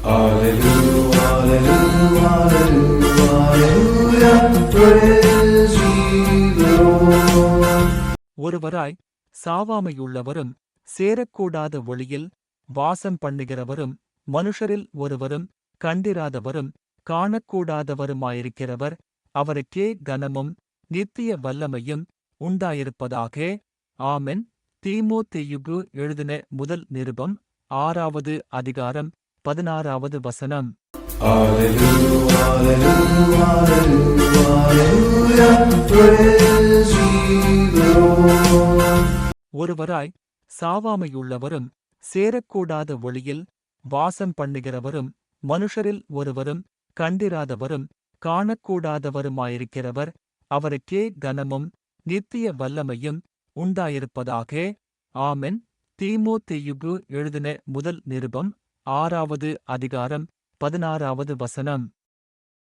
Hallelujah, hallelujah, hallelujah, praise ye the Lord. ஒருவராய் சாவாமையுள்ளவரும் சேரக்கூடாத ஒளியில் வாசம் பண்ணுகிறவரும் மனுஷரில் ஒருவரும் கண்டிராதவரும் காணக்கூடாதவருமாயிருக்கிறவர் அவருக்கே கனமும் நித்திய வல்லமையும் உண்டாயிருப்பதாக. ஆமென். தீமோத்தேயுக்கு எழுதின முதல் நிருபம் 6வது அதிகாரம் 16வது வசனம். Hallelujah, hallelujah, hallelujah, praise ye the Lord. ஒருவராய் சாவாமையுள்ளவரும் சேரக்கூடாத ஒளியில் வாசம் பண்ணுகிறவரும் மனுஷரில் ஒருவரும் கண்டிராதவரும் காணக்கூடாதவருமாயிருக்கிறவர் அவருக்கே கனமும் நித்திய வல்லமையும் உண்டாயிருப்பதாக. ஆமென். தீமோத்தேயுக்கு எழுதின முதல் நிருபம் 6வது அதிகாரம் 16வது வசனம்.